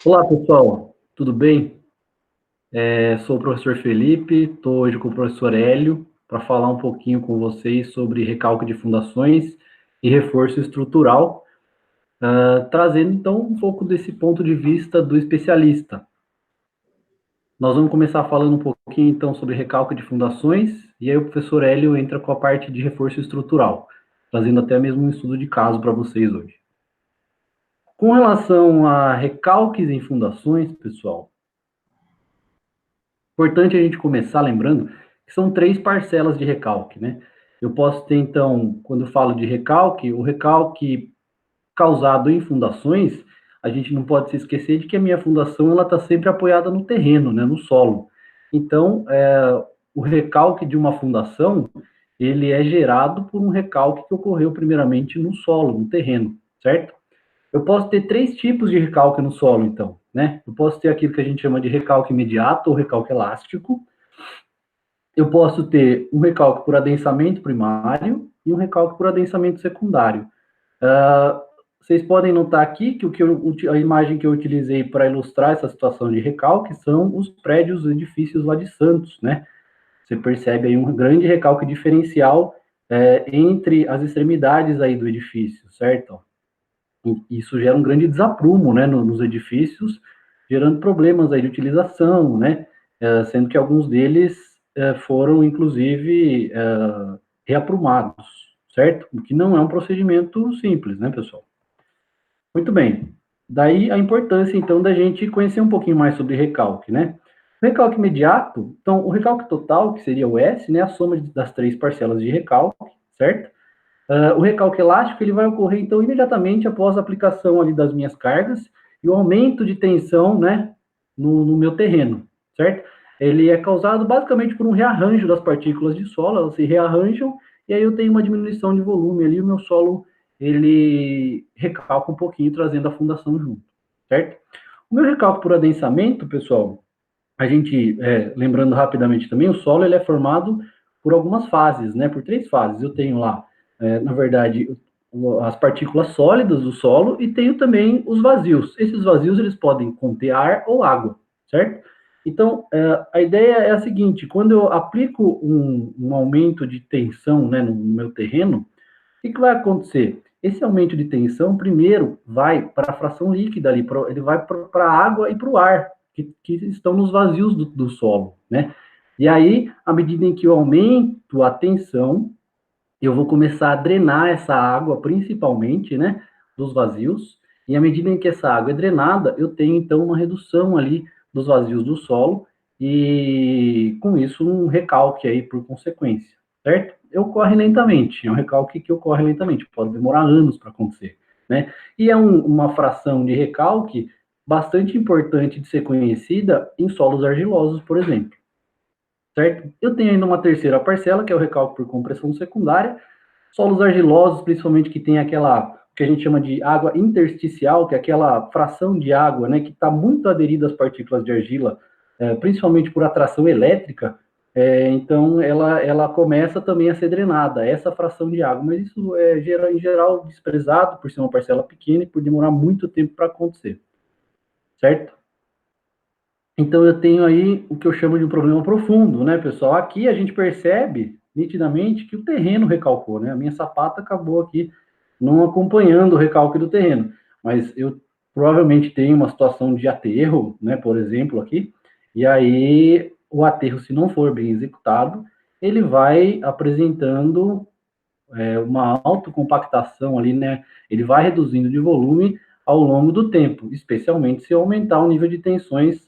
Olá, pessoal, tudo bem? Sou o professor Felipe, estou hoje com o professor Hélio para falar um pouquinho com vocês sobre recalque de fundações e reforço estrutural, trazendo então um pouco desse ponto de vista do especialista. Nós vamos começar falando um pouquinho então sobre recalque de fundações, e aí o professor Hélio entra com a parte de reforço estrutural, trazendo até mesmo um estudo de caso para vocês hoje. Com relação a recalques em fundações, pessoal, importante a gente começar lembrando que são 3 parcelas de recalque, né? Eu posso ter, então, quando eu falo de recalque, o recalque causado em fundações, a gente não pode se esquecer de que a minha fundação ela está sempre apoiada no terreno, né, no solo. Então, o recalque de uma fundação, ele é gerado por um recalque que ocorreu primeiramente no solo, no terreno, certo? Eu posso ter 3 tipos de recalque no solo, então, né? Eu posso ter aquilo que a gente chama de recalque imediato ou recalque elástico. Eu posso ter um recalque por adensamento primário e um recalque por adensamento secundário. Vocês podem notar aqui que a imagem que eu utilizei para ilustrar essa situação de recalque são os prédios, os edifícios lá de Santos, né? Você percebe aí um grande recalque diferencial entre as extremidades aí do edifício, certo? Isso gera um grande desaprumo, né, nos edifícios, gerando problemas aí de utilização, né, sendo que alguns deles foram, inclusive, reaprumados, certo? O que não é um procedimento simples, né, pessoal? Muito bem. Daí a importância, então, da gente conhecer um pouquinho mais sobre recalque, né? Recalque imediato, então, o recalque total, que seria o S, né, a soma das 3 parcelas de recalque, certo? O recalque elástico ele vai ocorrer, então, imediatamente após a aplicação ali das minhas cargas e o aumento de tensão, né, no meu terreno, certo? Ele é causado basicamente por um rearranjo das partículas de solo, elas se rearranjam, e aí eu tenho uma diminuição de volume ali, o meu solo, ele recalca um pouquinho, trazendo a fundação junto, certo? O meu recalque por adensamento, pessoal, a gente, lembrando rapidamente também, o solo ele é formado por algumas fases, né? Por 3 fases. Eu tenho lá, na verdade, as partículas sólidas do solo e tenho também os vazios. Esses vazios eles podem conter ar ou água, certo? Então, a ideia é a seguinte: quando eu aplico um aumento de tensão, né, no meu terreno, o que vai acontecer? Esse aumento de tensão, primeiro, vai para a fração líquida ali, ele vai para a água e para o ar, que estão nos vazios do solo, né? E aí, à medida em que eu aumento a tensão, eu vou começar a drenar essa água, principalmente, né, dos vazios, e à medida em que essa água é drenada, eu tenho, então, uma redução ali dos vazios do solo, e com isso um recalque aí por consequência, certo? Ocorre lentamente, é um recalque que ocorre lentamente, pode demorar anos para acontecer, né? E é uma fração de recalque bastante importante de ser conhecida em solos argilosos, por exemplo, certo? Eu tenho ainda uma terceira parcela, que é o recalque por compressão secundária, solos argilosos, principalmente que tem aquela que a gente chama de água intersticial, que é aquela fração de água, né, que está muito aderida às partículas de argila, principalmente por atração elétrica, então ela começa também a ser drenada, essa fração de água, mas isso é em geral desprezado por ser uma parcela pequena e por demorar muito tempo para acontecer, certo? Então eu tenho aí o que eu chamo de um problema profundo, né, pessoal? Aqui a gente percebe nitidamente que o terreno recalcou, né? A minha sapata acabou aqui não acompanhando o recalque do terreno, mas eu provavelmente tenho uma situação de aterro, né, por exemplo, aqui, e aí o aterro, se não for bem executado, ele vai apresentando uma autocompactação ali, né? Ele vai reduzindo de volume ao longo do tempo, especialmente se eu aumentar o nível de tensões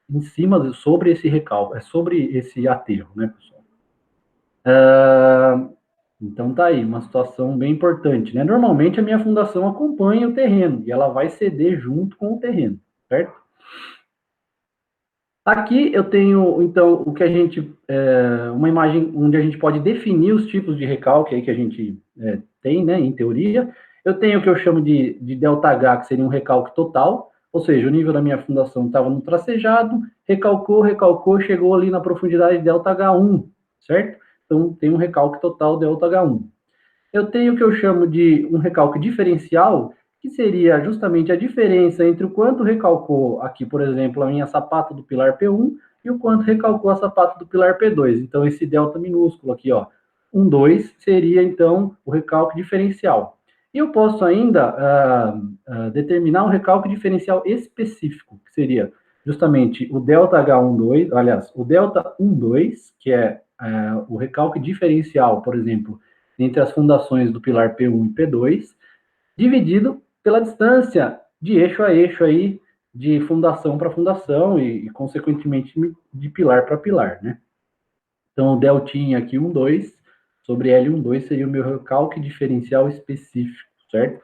em cima, sobre esse recalque, sobre esse aterro, né, pessoal? Então tá aí, uma situação bem importante, né? Normalmente a minha fundação acompanha o terreno e ela vai ceder junto com o terreno, certo? Aqui eu tenho, então, o que a gente, uma imagem onde a gente pode definir os tipos de recalque aí que a gente tem, né, em teoria. Eu tenho o que eu chamo de ΔH, que seria um recalque total, ou seja, o nível da minha fundação estava no tracejado, recalcou, chegou ali na profundidade ΔH1, certo? Então, tem um recalque total ΔH1. Eu tenho o que eu chamo de um recalque diferencial, que seria justamente a diferença entre o quanto recalcou aqui, por exemplo, a minha sapata do pilar P1 e o quanto recalcou a sapata do pilar P2. Então, esse delta minúsculo aqui, ó, 1, 2, seria, então, o recalque diferencial. E eu posso ainda determinar um recalque diferencial específico, que seria justamente o delta H12, aliás, o delta 12, que é o recalque diferencial, por exemplo, entre as fundações do pilar P1 e P2, dividido pela distância de eixo a eixo aí, de fundação para fundação e, consequentemente, de pilar para pilar, né? Então, o deltinha aqui, 12, sobre L12 seria o meu recalque diferencial específico, certo?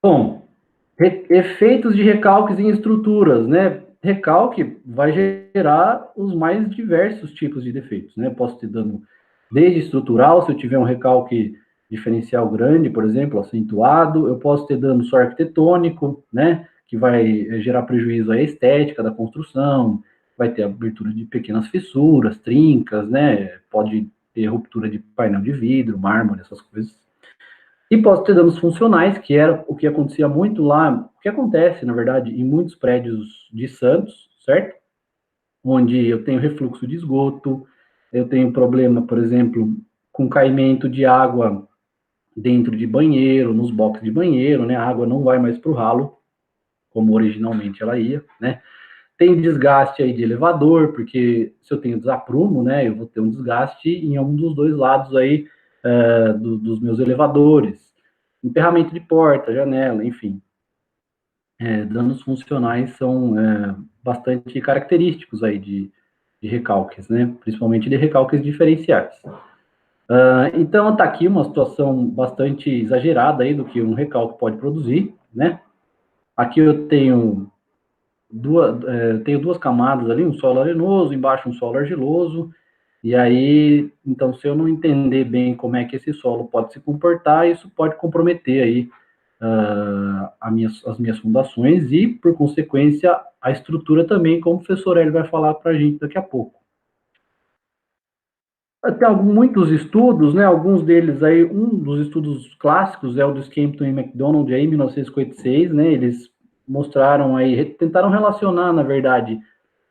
Bom, efeitos de recalques em estruturas, né? Recalque vai gerar os mais diversos tipos de defeitos, né? Posso ter dano desde estrutural, se eu tiver um recalque diferencial grande, por exemplo, acentuado, eu posso ter dano só arquitetônico, né? Que vai gerar prejuízo à estética da construção, vai ter abertura de pequenas fissuras, trincas, né? Pode ter ruptura de painel de vidro, mármore, essas coisas. E posso ter danos funcionais, que era o que acontecia muito lá, o que acontece, na verdade, em muitos prédios de Santos, certo? Onde eu tenho refluxo de esgoto, eu tenho problema, por exemplo, com caimento de água dentro de banheiro, nos boxes de banheiro, né? A água não vai mais para o ralo, como originalmente ela ia, né? Tem desgaste aí de elevador, porque se eu tenho desaprumo, né? Eu vou ter um desgaste em um dos dois lados aí dos meus elevadores. Emperramento de porta, janela, enfim. Danos funcionais são bastante característicos aí de recalques, né? Principalmente de recalques diferenciais. Então, está aqui uma situação bastante exagerada aí do que um recalque pode produzir, né? Aqui eu tenho duas camadas ali, um solo arenoso, embaixo um solo argiloso, e aí, então, se eu não entender bem como é que esse solo pode se comportar, isso pode comprometer aí as minhas fundações e, por consequência, a estrutura também, como o professor Hélio vai falar para a gente daqui a pouco. Tem muitos estudos, né? Alguns deles aí, um dos estudos clássicos é o do Skempton e MacDonald, aí, em 1956, né? Eles mostraram aí, tentaram relacionar, na verdade,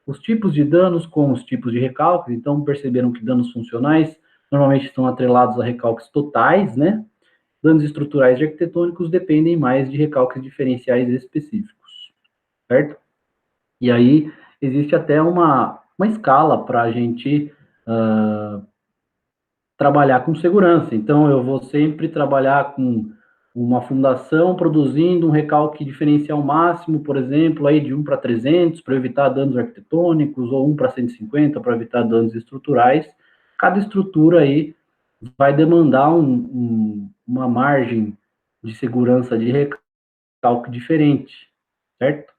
os tipos de danos com os tipos de recalques, então perceberam que danos funcionais normalmente estão atrelados a recalques totais, né? Danos estruturais e arquitetônicos dependem mais de recalques diferenciais específicos, certo? E aí existe até uma escala para a gente trabalhar com segurança. Então, eu vou sempre trabalhar com uma fundação produzindo um recalque diferencial máximo, por exemplo, aí de 1 para 300, para evitar danos arquitetônicos, ou 1 para 150, para evitar danos estruturais. Cada estrutura aí vai demandar uma margem de segurança de recalque diferente, certo?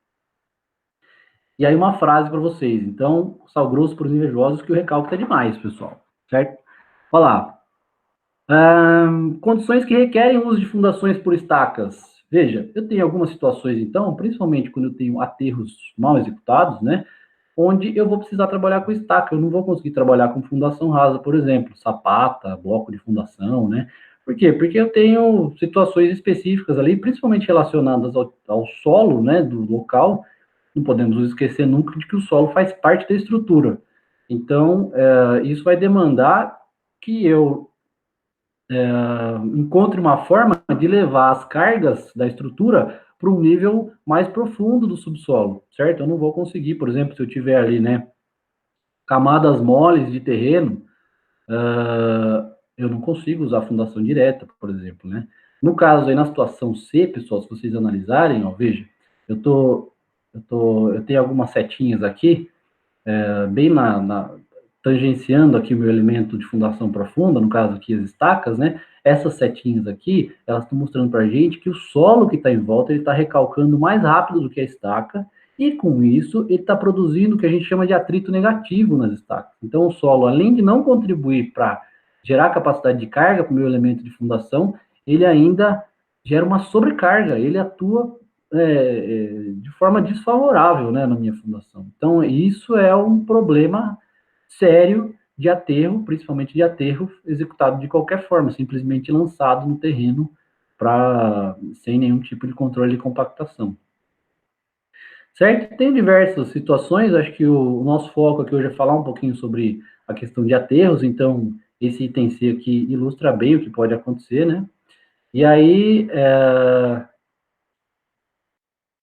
E aí uma frase para vocês. Então, sal grosso para os invejosos que o recalque está demais, pessoal, certo? Olha lá. Condições que requerem o uso de fundações por estacas. Veja, eu tenho algumas situações, então, principalmente quando eu tenho aterros mal executados, né? Onde eu vou precisar trabalhar com estaca, eu não vou conseguir trabalhar com fundação rasa, por exemplo, sapata, bloco de fundação, né? Por quê? Porque eu tenho situações específicas ali, principalmente relacionadas ao solo, né, do local. Não podemos esquecer nunca de que o solo faz parte da estrutura. Então, isso vai demandar que eu encontre uma forma de levar as cargas da estrutura para um nível mais profundo do subsolo, certo? Eu não vou conseguir, por exemplo, se eu tiver ali, né, camadas moles de terreno, eu não consigo usar fundação direta, por exemplo, né? No caso aí, na situação C, pessoal, se vocês analisarem, ó, veja, eu tenho algumas setinhas aqui, bem tangenciando aqui o meu elemento de fundação profunda, no caso aqui as estacas, né? Essas setinhas aqui, elas estão mostrando para a gente que o solo que está em volta, ele está recalcando mais rápido do que a estaca, e com isso, ele está produzindo o que a gente chama de atrito negativo nas estacas. Então, o solo, além de não contribuir para gerar capacidade de carga para o meu elemento de fundação, ele ainda gera uma sobrecarga, ele atua de forma desfavorável, né, na minha fundação. Então, isso é um problema sério de aterro, principalmente de aterro executado de qualquer forma, simplesmente lançado no terreno sem nenhum tipo de controle de compactação. Certo? Tem diversas situações, acho que o nosso foco aqui hoje é falar um pouquinho sobre a questão de aterros, então esse item C aqui ilustra bem o que pode acontecer, né? E aí,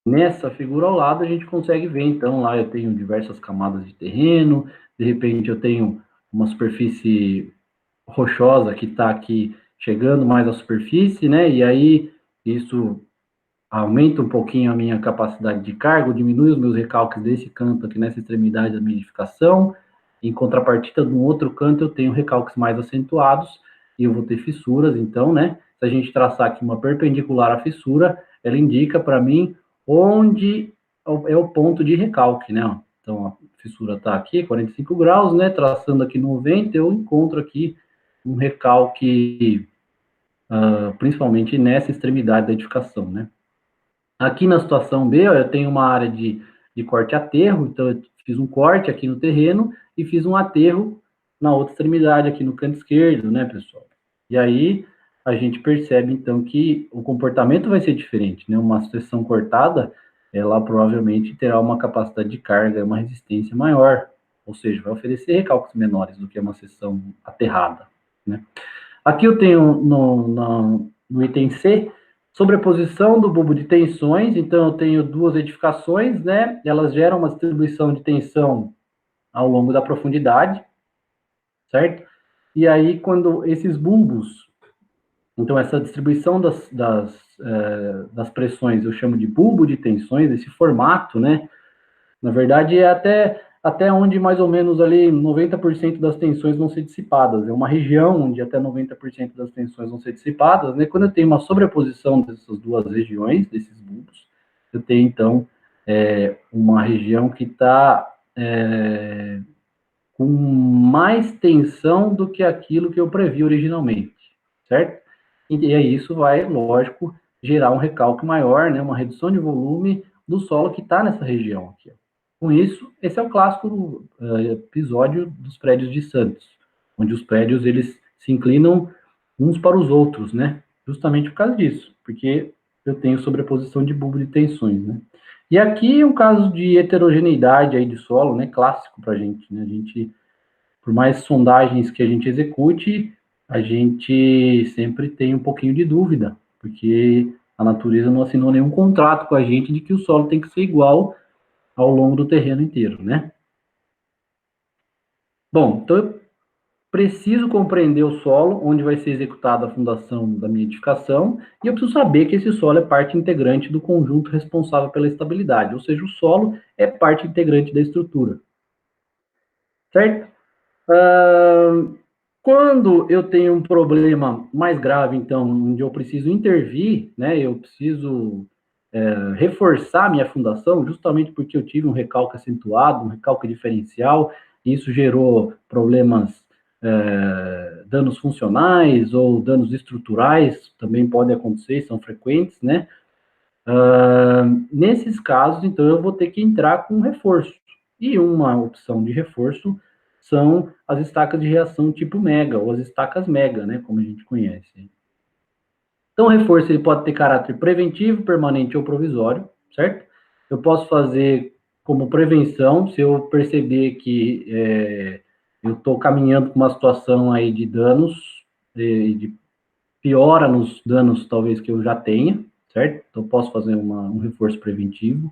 nessa figura ao lado, a gente consegue ver, então, lá eu tenho diversas camadas de terreno, de repente eu tenho uma superfície rochosa que está aqui chegando mais à superfície, né? E aí, isso aumenta um pouquinho a minha capacidade de cargo, diminui os meus recalques desse canto aqui nessa extremidade da minha edificação. Em contrapartida, no outro canto, eu tenho recalques mais acentuados e eu vou ter fissuras. Então, né, se a gente traçar aqui uma perpendicular à fissura, ela indica para mim onde é o ponto de recalque, né? Então, a fissura está aqui, 45 graus, né? Traçando aqui 90, eu encontro aqui um recalque, principalmente nessa extremidade da edificação, né? Aqui na situação B, ó, eu tenho uma área de corte aterro, então eu fiz um corte aqui no terreno e fiz um aterro na outra extremidade, aqui no canto esquerdo, né, pessoal? E aí a gente percebe, então, que o comportamento vai ser diferente, né? Uma seção cortada, ela provavelmente terá uma capacidade de carga, uma resistência maior, ou seja, vai oferecer recalques menores do que uma seção aterrada, né? Aqui eu tenho no item C, sobreposição do bulbo de tensões, então eu tenho duas edificações, né? Elas geram uma distribuição de tensão ao longo da profundidade, certo? E aí, quando esses bulbos, então essa distribuição das pressões, eu chamo de bulbo de tensões, esse formato, né? Na verdade, é até onde mais ou menos ali 90% das tensões vão ser dissipadas. É uma região onde até 90% das tensões vão ser dissipadas, né? Quando eu tenho uma sobreposição dessas duas regiões, desses bulbos, eu tenho, então, uma região que está com mais tensão do que aquilo que eu previ originalmente, certo? E aí isso vai, lógico, gerar um recalque maior, né? Uma redução de volume do solo que está nessa região aqui. Com isso, esse é o clássico episódio dos prédios de Santos, onde os prédios eles se inclinam uns para os outros, né? Justamente por causa disso, porque eu tenho sobreposição de bulbo de tensões, né? E aqui é um caso de heterogeneidade aí de solo, né? Clássico para a gente, né? A gente, por mais sondagens que a gente execute, a gente sempre tem um pouquinho de dúvida, porque a natureza não assinou nenhum contrato com a gente de que o solo tem que ser igual ao longo do terreno inteiro, né? Bom, então eu preciso compreender o solo, onde vai ser executada a fundação da minha edificação, e eu preciso saber que esse solo é parte integrante do conjunto responsável pela estabilidade, ou seja, o solo é parte integrante da estrutura, certo? Quando eu tenho um problema mais grave, então, onde eu preciso intervir, né, eu preciso reforçar minha fundação, justamente porque eu tive um recalque acentuado, um recalque diferencial, e isso gerou problemas, danos funcionais ou danos estruturais, também podem acontecer, são frequentes, né? Nesses casos, então, eu vou ter que entrar com um reforço. E uma opção de reforço são as estacas de reação tipo mega, ou as estacas mega, né, como a gente conhece. Então, o reforço ele pode ter caráter preventivo, permanente ou provisório, certo? Eu posso fazer como prevenção, se eu perceber que eu estou caminhando com uma situação aí de danos, de piora nos danos talvez que eu já tenha, certo? Então, posso fazer um reforço preventivo.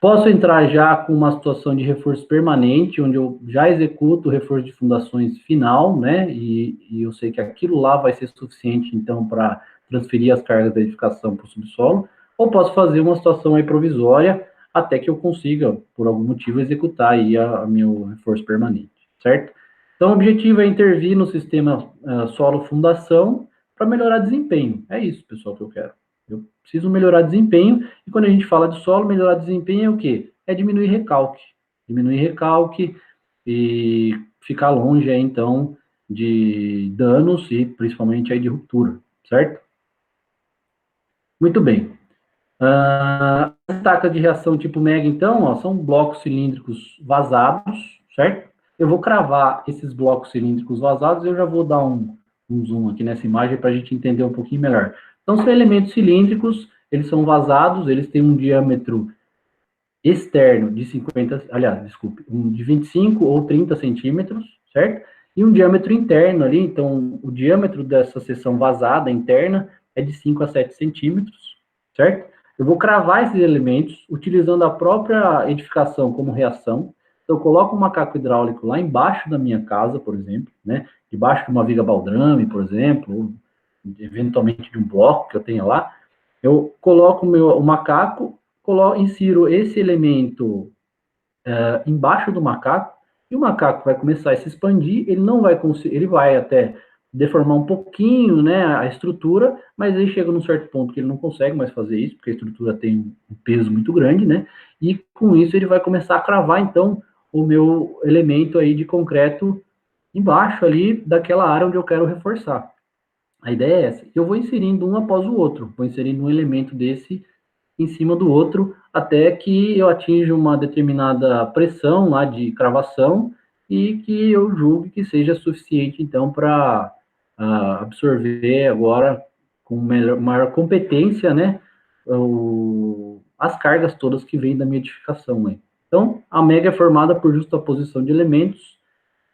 Posso entrar já com uma situação de reforço permanente, onde eu já executo o reforço de fundações final, né? E eu sei que aquilo lá vai ser suficiente, então, para transferir as cargas da edificação para o subsolo. Ou posso fazer uma situação aí provisória, até que eu consiga, por algum motivo, executar aí a meu reforço permanente, certo? Então, o objetivo é intervir no sistema solo-fundação para melhorar desempenho. É isso, pessoal, que eu quero. Eu preciso melhorar desempenho, e quando a gente fala de solo, melhorar desempenho é o quê? É diminuir recalque. Diminuir recalque e ficar longe, aí, então, de danos e principalmente aí de ruptura, certo? Muito bem. As estacas de reação tipo mega, então, ó, são blocos cilíndricos vazados, certo? Eu vou cravar esses blocos cilíndricos vazados e eu já vou dar um zoom aqui nessa imagem para a gente entender um pouquinho melhor. Então, são elementos cilíndricos, eles são vazados, eles têm um diâmetro externo de 50, aliás, desculpe, de 25 ou 30 centímetros, certo? E um diâmetro interno ali, então, o diâmetro dessa seção vazada interna é de 5 a 7 centímetros, certo? Eu vou cravar esses elementos utilizando a própria edificação como reação. Então, eu coloco um macaco hidráulico lá embaixo da minha casa, por exemplo, né? Debaixo de uma viga baldrame, por exemplo, ou eventualmente de um bloco que eu tenha lá. Eu coloco o macaco, insiro esse elemento embaixo do macaco, e o macaco vai começar a se expandir, ele não vai conseguir, ele vai até deformar um pouquinho, né, a estrutura, mas ele chega num certo ponto que ele não consegue mais fazer isso, porque a estrutura tem um peso muito grande, né, e com isso ele vai começar a cravar, então, o meu elemento aí de concreto embaixo ali daquela área onde eu quero reforçar. A ideia é essa. Eu vou inserindo um após o outro, vou inserindo um elemento desse em cima do outro, até que eu atinja uma determinada pressão lá de cravação e que eu julgue que seja suficiente, então, para absorver agora com maior competência, né, as cargas todas que vêm da minha edificação. Né? Então, a mega é formada por justaposição de elementos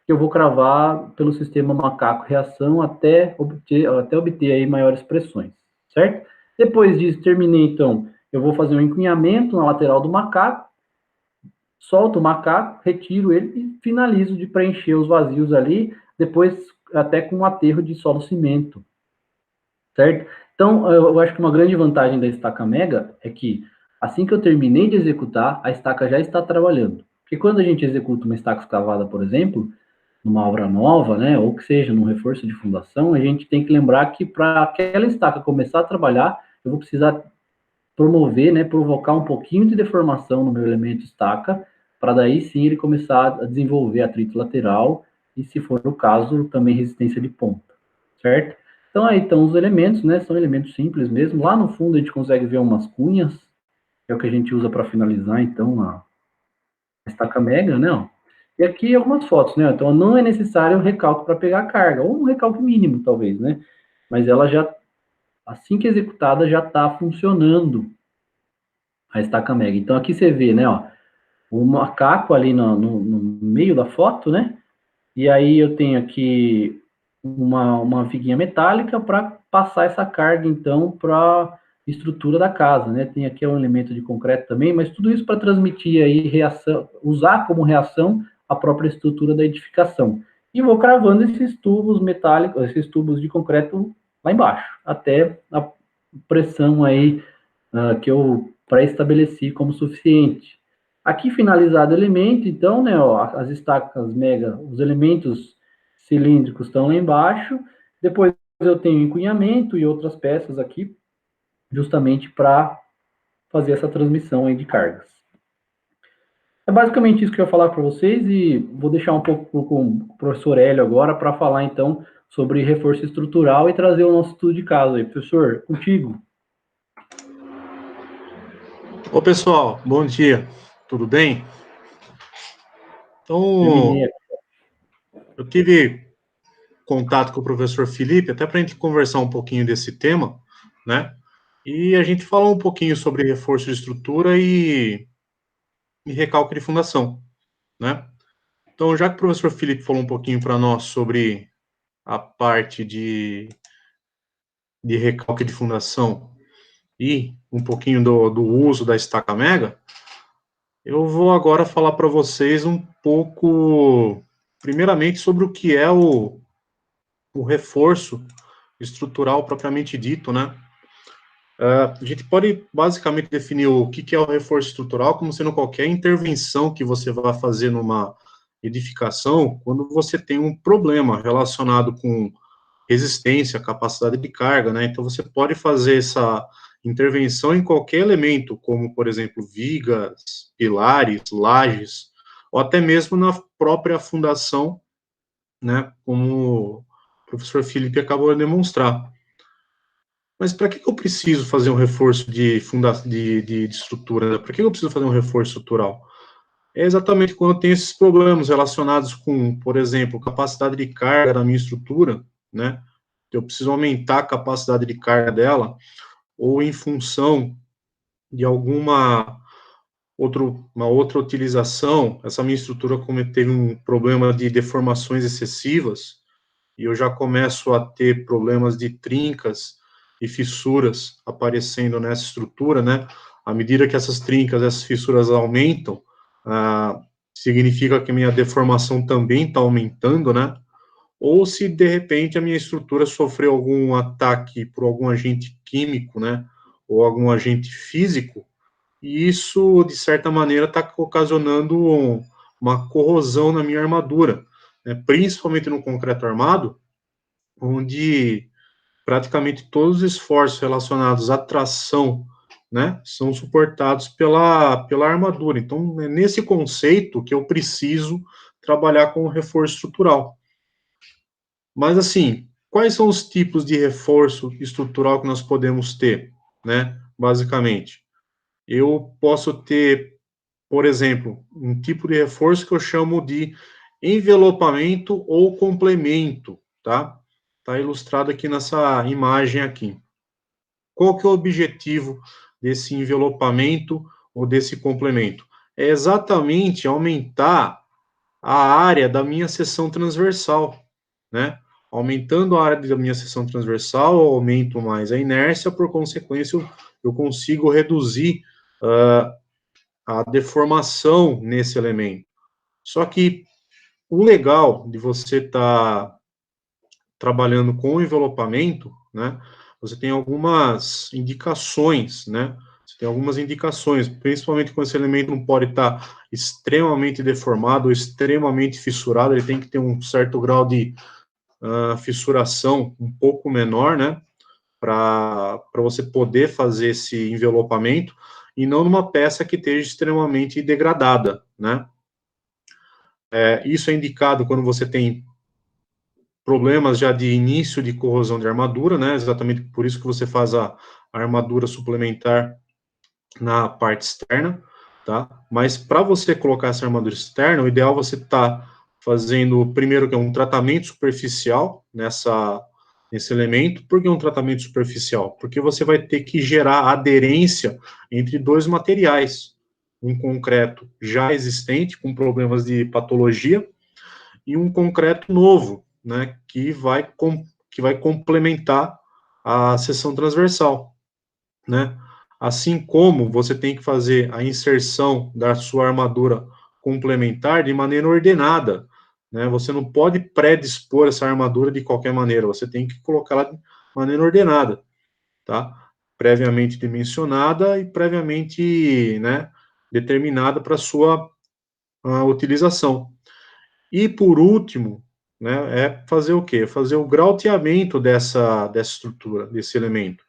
que eu vou cravar pelo sistema macaco-reação até obter aí maiores pressões, certo? Depois disso, terminei, então, eu vou fazer um encunhamento na lateral do macaco, solto o macaco, retiro ele e finalizo de preencher os vazios ali, depois até com um aterro de solo-cimento, certo? Então, eu acho que uma grande vantagem da estaca mega é que, assim que eu terminei de executar, a estaca já está trabalhando. Porque quando a gente executa uma estaca escavada, por exemplo, numa obra nova, né, ou que seja num reforço de fundação, a gente tem que lembrar que para aquela estaca começar a trabalhar, eu vou precisar promover, né, provocar um pouquinho de deformação no meu elemento estaca, para daí sim ele começar a desenvolver atrito lateral e, se for o caso, também resistência de ponta, certo? Então aí estão os elementos, né, são elementos simples mesmo. Lá no fundo a gente consegue ver umas cunhas, que é o que a gente usa para finalizar, então, a estaca mega, né, ó. E aqui algumas fotos, né? Então não é necessário recalque para pegar a carga, ou um recalque mínimo, talvez, né? Mas ela já, assim que executada, já está funcionando a estaca mega. Então aqui você vê, né, ó, o macaco ali no meio da foto, né? E aí eu tenho aqui uma viguinha metálica para passar essa carga, então, para a estrutura da casa, né? Tem aqui um elemento de concreto também, mas tudo isso para transmitir aí reação, usar como reação a própria estrutura da edificação. E vou cravando esses tubos metálicos, esses tubos de concreto lá embaixo, até a pressão aí que eu pré-estabeleci como suficiente. Aqui finalizado o elemento, então, né, ó, as estacas mega, os elementos cilíndricos estão lá embaixo, depois eu tenho encunhamento e outras peças aqui, justamente para fazer essa transmissão aí de cargas. É basicamente isso que eu ia falar para vocês e vou deixar um pouco com o professor Hélio agora para falar, então, sobre reforço estrutural e trazer o nosso estudo de caso aí. Professor, contigo. Ô pessoal, bom dia, tudo bem? Então, Terminei. eu tive contato com o professor Felipe, até para a gente conversar um pouquinho desse tema, né? E a gente falou um pouquinho sobre reforço de estrutura e recalque de fundação, né? Então, já que o professor Felipe falou um pouquinho para nós sobre a parte de recalque de fundação e um pouquinho do uso da estaca mega, eu vou agora falar para vocês um pouco, primeiramente, sobre o que é o reforço estrutural propriamente dito, né? A gente pode basicamente definir o que é o reforço estrutural como sendo qualquer intervenção que você vai fazer numa edificação quando você tem um problema relacionado com resistência, capacidade de carga, né? Então você pode fazer essa intervenção em qualquer elemento, como por exemplo vigas, pilares, lajes, ou até mesmo na própria fundação, né? Como o professor Felipe acabou de demonstrar. Mas para que eu preciso fazer um reforço de estrutura? Né? Para que eu preciso fazer um reforço estrutural? É exatamente quando eu tenho esses problemas relacionados com, por exemplo, capacidade de carga da minha estrutura, né? eu preciso aumentar a capacidade de carga dela, ou em função de uma outra utilização, essa minha estrutura teve um problema de deformações excessivas, e eu já começo a ter problemas de trincas e fissuras aparecendo nessa estrutura, né? À medida que essas trincas, essas fissuras aumentam, significa que a minha deformação também está aumentando, né? Ou se, de repente, a minha estrutura sofreu algum ataque por algum agente químico, né? Ou algum agente físico, e isso, de certa maneira, está ocasionando uma corrosão na minha armadura, né? Principalmente no concreto armado, onde praticamente todos os esforços relacionados à tração, né, são suportados pela armadura. Então, é nesse conceito que eu preciso trabalhar com o reforço estrutural. Mas, assim, quais são os tipos de reforço estrutural que nós podemos ter, né, basicamente? Eu posso ter, por exemplo, um tipo de reforço que eu chamo de envelopamento ou complemento, tá? Está ilustrado aqui nessa imagem aqui. Qual que é o objetivo desse envelopamento ou desse complemento? É exatamente aumentar a área da minha seção transversal, né? Aumentando a área da minha seção transversal, eu aumento mais a inércia, por consequência, eu consigo reduzir a deformação nesse elemento. Só que o legal de você estar trabalhando com envelopamento, né, você tem algumas indicações, né, você tem algumas indicações, principalmente quando esse elemento não pode estar extremamente deformado ou extremamente fissurado, ele tem que ter um certo grau de fissuração um pouco menor, né, para você poder fazer esse envelopamento, e não numa peça que esteja extremamente degradada, né. Isso é indicado quando você tem problemas já de início de corrosão de armadura, né? Exatamente por isso que você faz a armadura suplementar na parte externa, tá? Mas para você colocar essa armadura externa, o ideal é você tá fazendo primeiro que é um tratamento superficial nesse elemento. Por que um tratamento superficial? Porque você vai ter que gerar aderência entre dois materiais, um concreto já existente com problemas de patologia e um concreto novo, né, que vai complementar a seção transversal, né? Assim como você tem que fazer a inserção da sua armadura complementar de maneira ordenada, né? Você não pode predispor essa armadura de qualquer maneira, você tem que colocá-la de maneira ordenada, tá? Previamente dimensionada e previamente, né, determinada para sua utilização. E por último, né, é fazer o quê? Fazer o grauteamento dessa estrutura, desse elemento.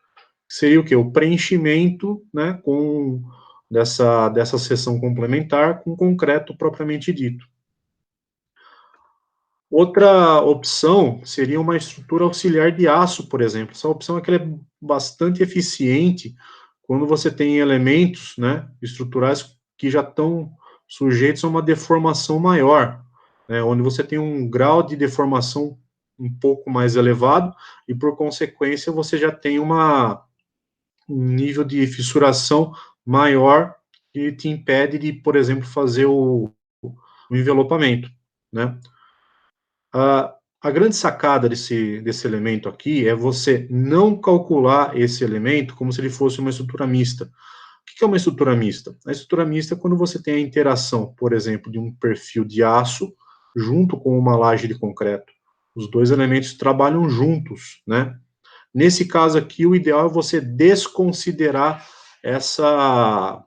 Seria o quê? O preenchimento, né, dessa seção complementar com concreto propriamente dito. Outra opção seria uma estrutura auxiliar de aço, por exemplo. Essa opção aqui é bastante eficiente quando você tem elementos, né, estruturais que já estão sujeitos a uma deformação maior, né, onde você tem um grau de deformação um pouco mais elevado e, por consequência, você já tem um nível de fissuração maior que te impede de, por exemplo, fazer o envelopamento, né? A grande sacada desse elemento aqui é você não calcular esse elemento como se ele fosse uma estrutura mista. O que é uma estrutura mista? A estrutura mista é quando você tem a interação, por exemplo, de um perfil de aço junto com uma laje de concreto. Os dois elementos trabalham juntos, né? Nesse caso aqui, o ideal é você desconsiderar essa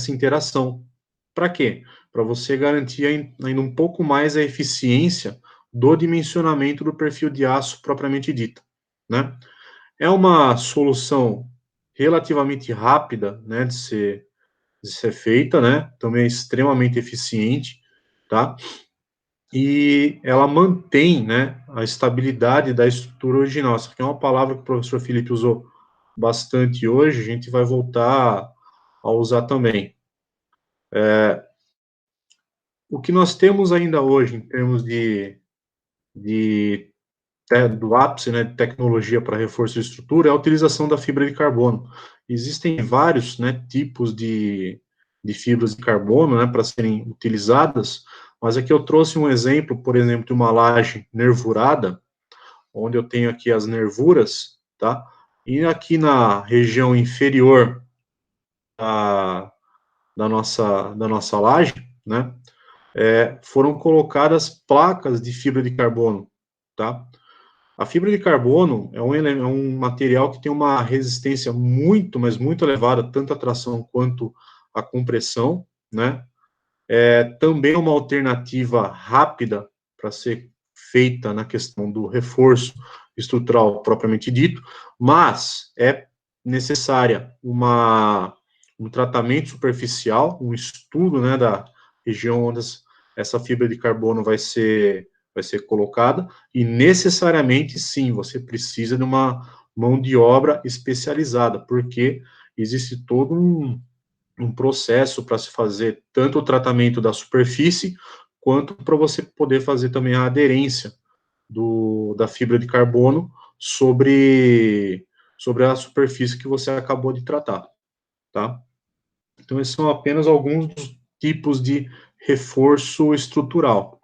interação. Para quê? Para você garantir ainda um pouco mais a eficiência do dimensionamento do perfil de aço propriamente dita, né? É uma solução relativamente rápida, né, de ser feita, né? Também é extremamente eficiente, tá? E ela mantém, né, a estabilidade da estrutura original. Essa aqui é uma palavra que o professor Felipe usou bastante hoje, a gente vai voltar a usar também. O que nós temos ainda hoje, em termos de do ápice, né, de tecnologia para reforço de estrutura é a utilização da fibra de carbono. Existem vários, né, tipos de fibras de carbono, né, para serem utilizadas, mas aqui eu trouxe um exemplo, por exemplo, de uma laje nervurada, onde eu tenho aqui as nervuras, tá? E aqui na região inferior da nossa laje, né, foram colocadas placas de fibra de carbono, tá? A fibra de carbono é um material que tem uma resistência muito, mas muito elevada, tanto à tração quanto à compressão, né? Também é uma alternativa rápida para ser feita na questão do reforço estrutural propriamente dito, mas é necessária um tratamento superficial, um estudo, né, da região onde essa fibra de carbono vai ser colocada, e necessariamente, sim, você precisa de uma mão de obra especializada, porque existe todo um processo para se fazer tanto o tratamento da superfície, quanto para você poder fazer também a aderência da fibra de carbono sobre a superfície que você acabou de tratar, tá? Então, esses são apenas alguns dos tipos de reforço estrutural.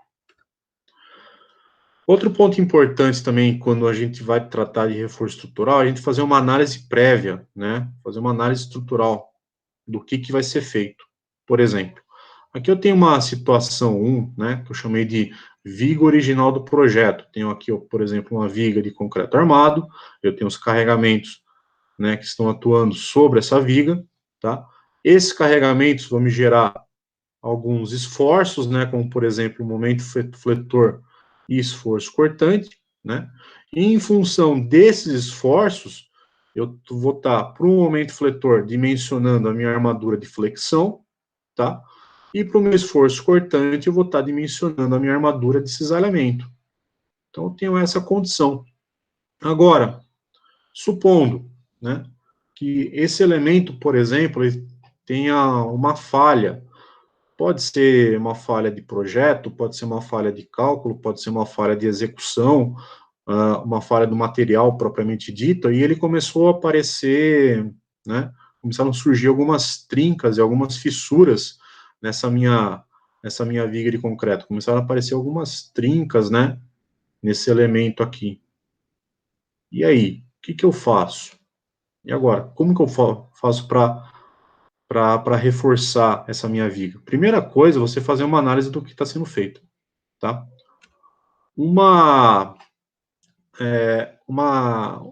Outro ponto importante também, quando a gente vai tratar de reforço estrutural, é a gente fazer uma análise prévia, né? Fazer uma análise estrutural do que vai ser feito. Por exemplo, aqui eu tenho uma situação 1, né, que eu chamei de viga original do projeto. Tenho aqui, por exemplo, uma viga de concreto armado, eu tenho os carregamentos, né, que estão atuando sobre essa viga, tá? Esses carregamentos vão me gerar alguns esforços, né, como, por exemplo, o momento fletor e esforço cortante, né? E em função desses esforços, eu vou estar, para o momento fletor, dimensionando a minha armadura de flexão, tá? E para o meu esforço cortante, eu vou estar dimensionando a minha armadura de cisalhamento. Então, eu tenho essa condição. Agora, supondo, né, que esse elemento, por exemplo, ele tenha uma falha. Pode ser uma falha de projeto, pode ser uma falha de cálculo, pode ser uma falha de execução, uma falha do material propriamente dita, e ele começou a aparecer, né, começaram a surgir algumas trincas e algumas fissuras nessa minha viga de concreto, começaram a aparecer algumas trincas, né, nesse elemento aqui. E aí, o que eu faço? E agora, como que eu faço para reforçar essa minha viga? Primeira coisa, você fazer uma análise do que está sendo feito, tá? Uma, uma,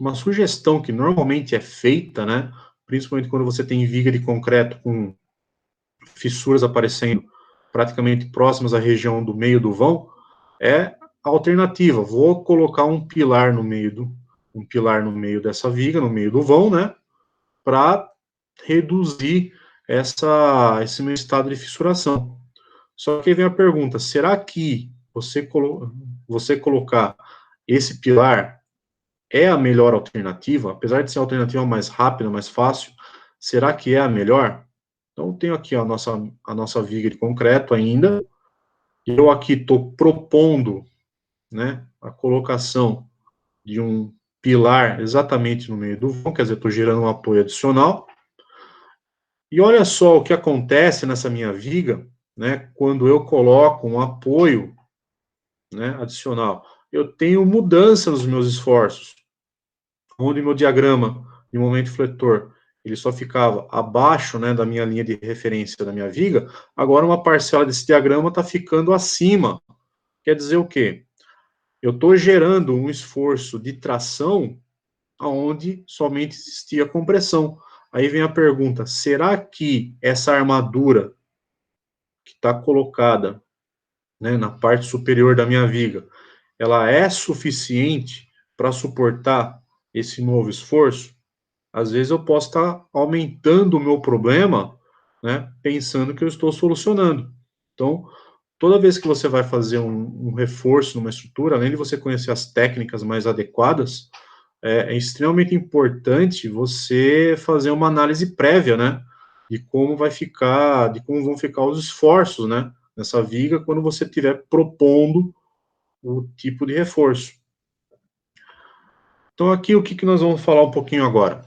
uma sugestão que normalmente é feita, né, principalmente quando você tem viga de concreto com fissuras aparecendo praticamente próximas à região do meio do vão, é a alternativa. Vou colocar um pilar no meio dessa viga, no meio do vão, né, para reduzir esse meu estado de fissuração. Só que aí vem a pergunta, será que você colocar esse pilar é a melhor alternativa? Apesar de ser a alternativa mais rápida, mais fácil, será que é a melhor? Então, eu tenho aqui a nossa viga de concreto ainda, e eu aqui estou propondo, né, a colocação de um pilar exatamente no meio do vão, quer dizer, estou gerando um apoio adicional. E olha só o que acontece nessa minha viga, né, quando eu coloco um apoio, né, adicional. Eu tenho mudança nos meus esforços, onde meu diagrama de momento fletor ele só ficava abaixo, né, da minha linha de referência da minha viga, agora uma parcela desse diagrama está ficando acima. Quer dizer o quê? Eu estou gerando um esforço de tração onde somente existia compressão. Aí vem a pergunta, será que essa armadura que está colocada, né, na parte superior da minha viga, ela é suficiente para suportar esse novo esforço? Às vezes eu posso estar aumentando o meu problema, né, pensando que eu estou solucionando. Então, toda vez que você vai fazer um reforço numa estrutura, além de você conhecer as técnicas mais adequadas, é extremamente importante você fazer uma análise prévia, né, de como vão ficar os esforços, né, nessa viga quando você estiver propondo o tipo de reforço. Então, aqui, o que nós vamos falar um pouquinho agora?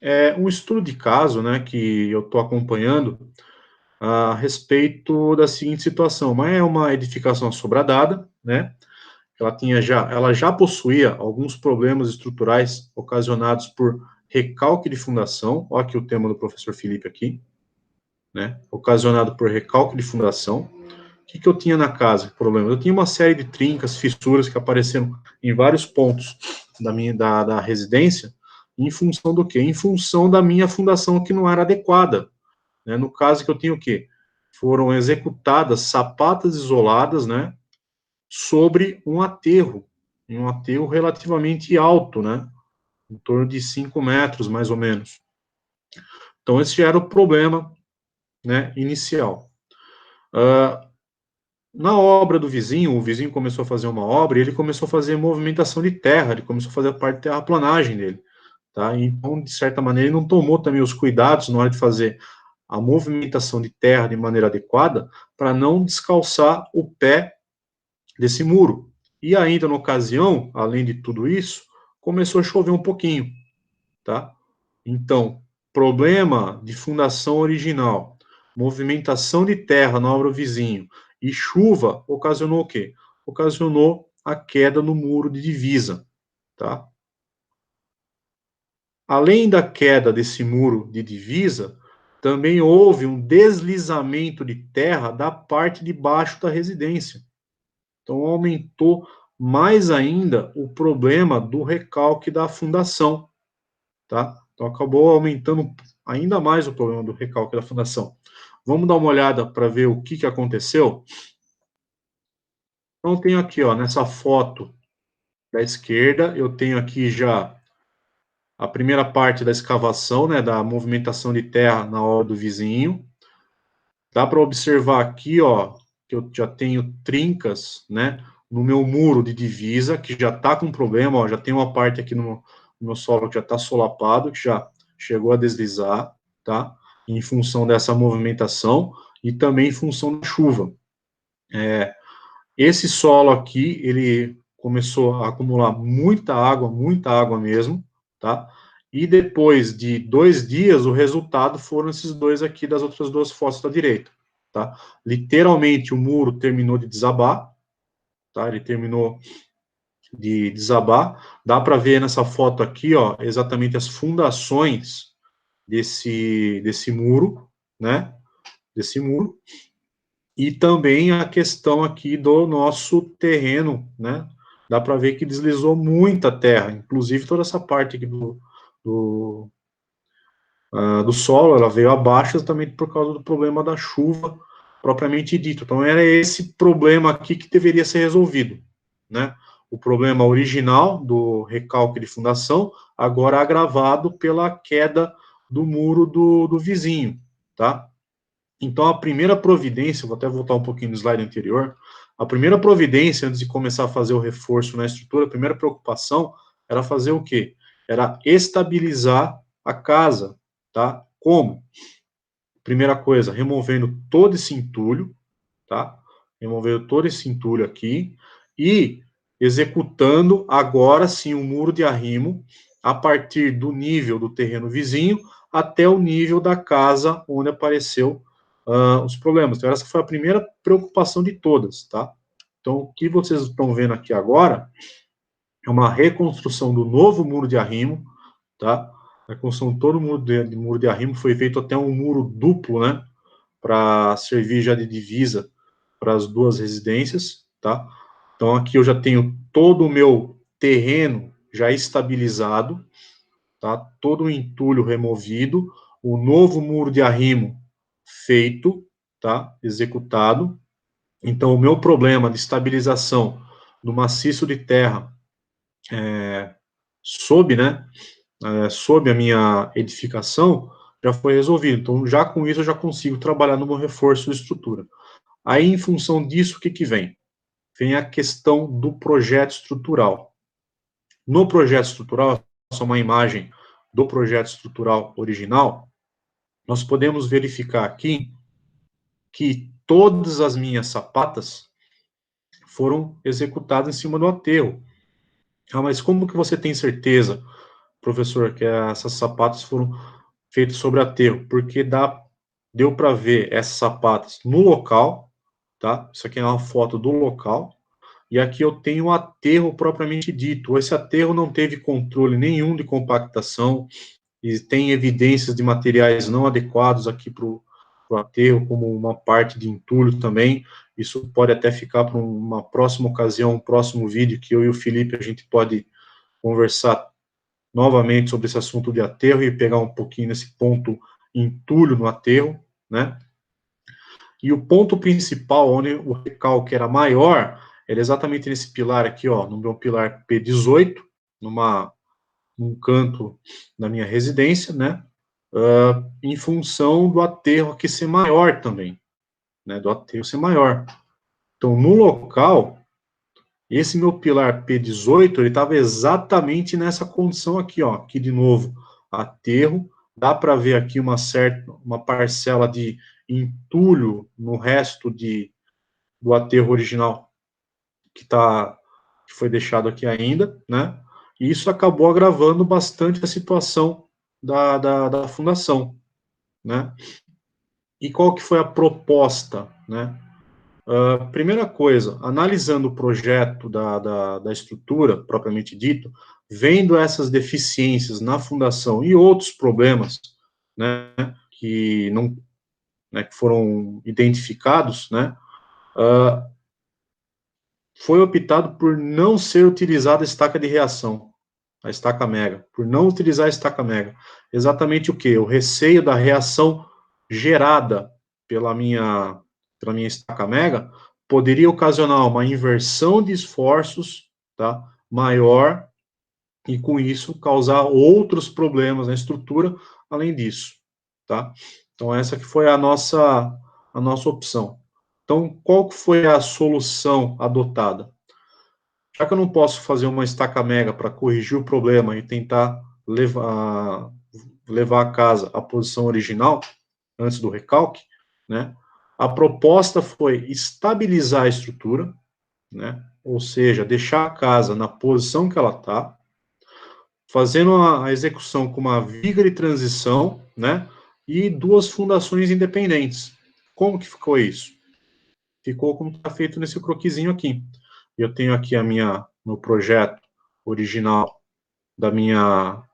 É um estudo de caso, né, que eu estou acompanhando a respeito da seguinte situação. Mas é uma edificação assobradada, né? Ela já possuía alguns problemas estruturais ocasionados por recalque de fundação. Olha aqui o tema do professor Felipe aqui, né? Ocasionado por recalque de fundação. O que eu tinha na casa? Problema? Eu tinha uma série de trincas, fissuras que apareceram em vários pontos da residência, em função do quê? Em função da minha fundação que não era adequada. Né? No caso que eu tinha o quê? Foram executadas sapatas isoladas, né? Sobre um aterro relativamente alto, né? Em torno de 5 metros, mais ou menos. Então, esse já era o problema, né, inicial. Na obra do vizinho, o vizinho começou a fazer uma obra e ele começou a fazer movimentação de terra, ele começou a fazer a parte de terraplanagem dele, tá? Então, de certa maneira, ele não tomou também os cuidados na hora de fazer a movimentação de terra de maneira adequada para não descalçar o pé desse muro. E ainda na ocasião, além de tudo isso, começou a chover um pouquinho, tá? Então, problema de fundação original, movimentação de terra na obra vizinho e chuva ocasionou o quê? Ocasionou a queda no muro de divisa, tá? Além da queda desse muro de divisa, também houve um deslizamento de terra da parte de baixo da residência. Então, aumentou mais ainda o problema do recalque da fundação, tá? Então, acabou aumentando ainda mais o problema do recalque da fundação. Vamos dar uma olhada para ver o que aconteceu? Então, tenho aqui, ó, nessa foto da esquerda, eu tenho aqui já a primeira parte da escavação, né, da movimentação de terra na hora do vizinho. Dá para observar aqui, ó, que eu já tenho trincas, né, no meu muro de divisa, que já está com problema, ó, já tem uma parte aqui no meu solo que já está solapado, que já chegou a deslizar, tá? Em função dessa movimentação e também em função da chuva. Esse solo aqui, ele começou a acumular muita água mesmo, tá? E depois de 2 dias, o resultado foram esses dois aqui das outras duas fotos da direita, tá? Literalmente, o muro terminou de desabar, tá? Ele terminou de desabar. Dá para ver nessa foto aqui, ó, exatamente as fundações desse muro, né? Desse muro. E também a questão aqui do nosso terreno, né? Dá para ver que deslizou muita terra, inclusive toda essa parte aqui do solo, ela veio abaixo exatamente por causa do problema da chuva propriamente dito. Então, era esse problema aqui que deveria ser resolvido, né? O problema original do recalque de fundação, agora agravado pela queda do muro do vizinho, tá? Então, a primeira providência, vou até voltar um pouquinho no slide anterior, a primeira providência, antes de começar a fazer o reforço na estrutura, a primeira preocupação era fazer o quê? Era estabilizar a casa, tá? Como? Primeira coisa, removendo todo esse entulho, tá? Removendo todo esse entulho aqui e executando agora sim um muro de arrimo a partir do nível do terreno vizinho até o nível da casa onde apareceu os problemas. Então, essa foi a primeira preocupação de todas, tá? Então, o que vocês estão vendo aqui agora é uma reconstrução do novo muro de arrimo, tá? A construção de todo o muro de arrimo foi feito até um muro duplo, né? Para servir já de divisa para as duas residências, tá? Então, aqui eu já tenho todo o meu terreno já estabilizado, tá? Todo o entulho removido, o novo muro de arrimo feito, tá? Executado. Então, o meu problema de estabilização do maciço de terra sob, né? Sob a minha edificação já foi resolvido. Então, já com isso, eu já consigo trabalhar no meu reforço de estrutura. Aí, em função disso, o que vem? Vem a questão do projeto estrutural. No projeto estrutural, essa é uma imagem do projeto estrutural original, nós podemos verificar aqui que todas as minhas sapatas foram executadas em cima do aterro. Ah, mas como que você tem certeza, professor, que essas sapatas foram feitas sobre aterro? Porque deu para ver essas sapatas no local, tá? Isso aqui é uma foto do local. E aqui eu tenho o aterro propriamente dito. Esse aterro não teve controle nenhum de compactação, e tem evidências de materiais não adequados aqui para o aterro, como uma parte de entulho também. Isso pode até ficar para uma próxima ocasião, um próximo vídeo, que eu e o Felipe a gente pode conversar novamente sobre esse assunto de aterro e pegar um pouquinho nesse ponto entulho no aterro, né? E o ponto principal, onde o recalque era maior, era exatamente nesse pilar aqui, ó, no meu pilar P18, num canto da minha residência, né? Em função do aterro aqui ser maior também, né? Do aterro ser maior. Então, no local, esse meu pilar P18, ele estava exatamente nessa condição aqui, ó. Aqui de novo, aterro. Dá para ver aqui uma parcela de entulho no resto do aterro original que foi deixado aqui ainda, né? E isso acabou agravando bastante a situação da fundação, né? E qual que foi a proposta, né? Primeira coisa, analisando o projeto da estrutura, propriamente dito, vendo essas deficiências na fundação e outros problemas, né, que não, né, que foram identificados, né, foi optado por não ser utilizada a estaca de reação, a estaca mega, por não utilizar a estaca mega. Exatamente o que? O receio da reação gerada pela minha estaca mega poderia ocasionar uma inversão de esforços, tá, maior, e com isso causar outros problemas na estrutura além disso, tá? Então essa que foi a nossa opção. Então, qual que foi a solução adotada? Já que eu não posso fazer uma estaca mega para corrigir o problema e tentar levar a casa à posição original, antes do recalque, né? A proposta foi estabilizar a estrutura, né? Ou seja, deixar a casa na posição que ela está, fazendo a execução com uma viga de transição, né? E duas fundações independentes. Como que ficou isso? Ficou como está feito nesse croquisinho aqui. Eu tenho aqui no projeto original da minha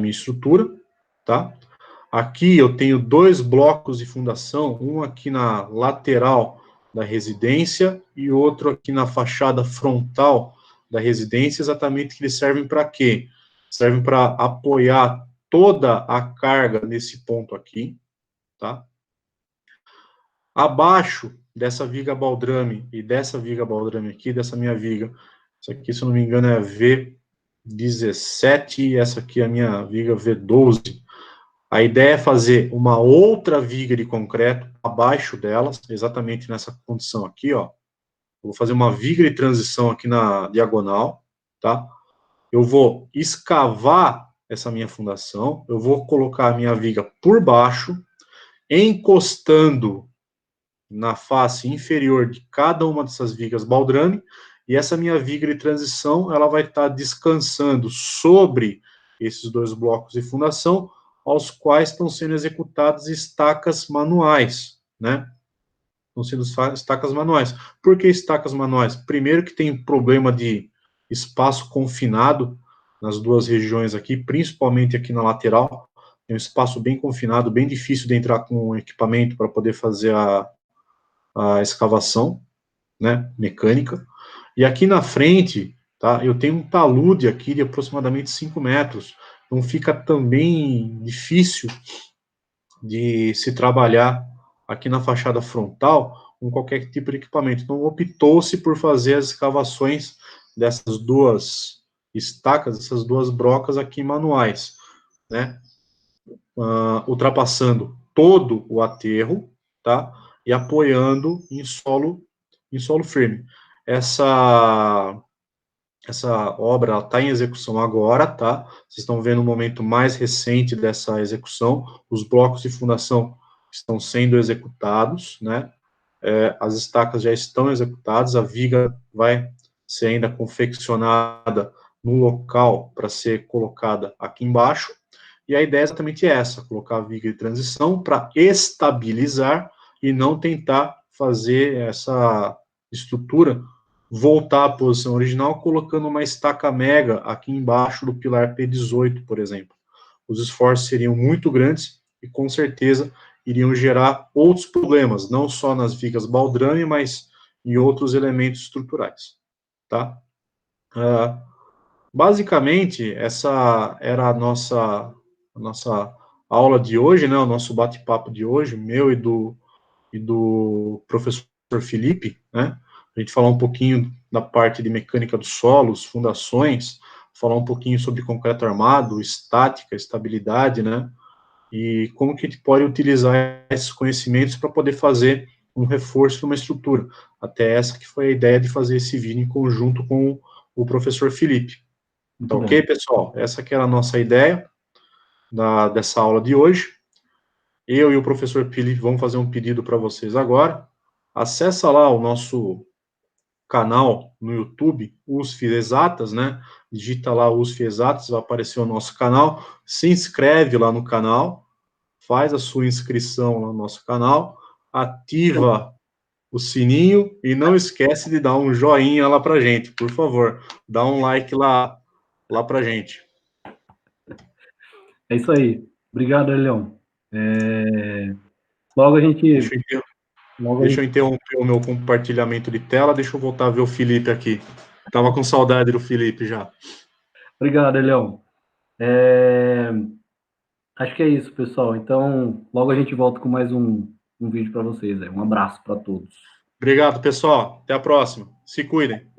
estrutura, tá? Aqui eu tenho dois blocos de fundação, um aqui na lateral da residência e outro aqui na fachada frontal da residência, exatamente que eles servem para quê? Servem para apoiar toda a carga nesse ponto aqui, tá? Abaixo dessa viga baldrame e dessa viga baldrame aqui, dessa minha viga, isso aqui, se eu não me engano, é V17 e essa aqui é a minha viga V12. A ideia é fazer uma outra viga de concreto abaixo delas, exatamente nessa condição aqui, ó. Eu vou fazer uma viga de transição aqui na diagonal, tá? Eu vou escavar essa minha fundação, eu vou colocar a minha viga por baixo, encostando na face inferior de cada uma dessas vigas baldrame, e essa minha viga de transição, ela vai estar descansando sobre esses dois blocos de fundação, aos quais estão sendo executadas estacas manuais, né? Estão sendo estacas manuais. Por que estacas manuais? Primeiro que tem problema de espaço confinado nas duas regiões aqui, principalmente aqui na lateral, tem um espaço bem confinado, bem difícil de entrar com equipamento para poder fazer a escavação, né, mecânica. E aqui na frente, tá, eu tenho um talude aqui de aproximadamente 5 metros, então fica também difícil de se trabalhar aqui na fachada frontal com qualquer tipo de equipamento. Então optou-se por fazer as escavações dessas duas estacas, essas duas brocas aqui manuais, né, ultrapassando todo o aterro, tá, e apoiando em solo firme. Essa obra está em execução agora, tá? Vocês estão vendo o momento mais recente dessa execução. Os blocos de fundação estão sendo executados, né? As estacas já estão executadas, a viga vai ser ainda confeccionada no local para ser colocada aqui embaixo, e a ideia é exatamente essa, colocar a viga de transição para estabilizar e não tentar fazer essa estrutura voltar à posição original, colocando uma estaca mega aqui embaixo do pilar P18, por exemplo. Os esforços seriam muito grandes e, com certeza, iriam gerar outros problemas, não só nas vigas baldrame, mas em outros elementos estruturais, tá? Basicamente, essa era a nossa aula de hoje, né, o nosso bate-papo de hoje, meu e do professor Felipe, né? A gente falar um pouquinho da parte de mecânica dos solos, fundações, falar um pouquinho sobre concreto armado, estática, estabilidade, né? E como que a gente pode utilizar esses conhecimentos para poder fazer um reforço numa estrutura. Até essa que foi a ideia de fazer esse vídeo em conjunto com o professor Felipe. Tá Muito bom. ok, pessoal? Essa que era a nossa ideia dessa aula de hoje. Eu e o professor Felipe vamos fazer um pedido para vocês agora. Acessa lá o nosso canal no YouTube, USF Exatas, né? Digita lá USF Exatas, vai aparecer o nosso canal. Se inscreve lá no canal, faz a sua inscrição lá no nosso canal, ativa o sininho e não esquece de dar um joinha lá pra gente, por favor. Dá um like lá pra gente. É isso aí. Obrigado, Leão. Logo a gente. Deixa eu, inter... Logo a Deixa eu gente. interromper o meu compartilhamento de tela, deixa eu voltar a ver o Felipe aqui. Tava com saudade do Felipe já. Obrigado, Leão. Acho que é isso, pessoal. Então, logo a gente volta com mais um vídeo para vocês. Um abraço para todos. Obrigado, pessoal. Até a próxima. Se cuidem.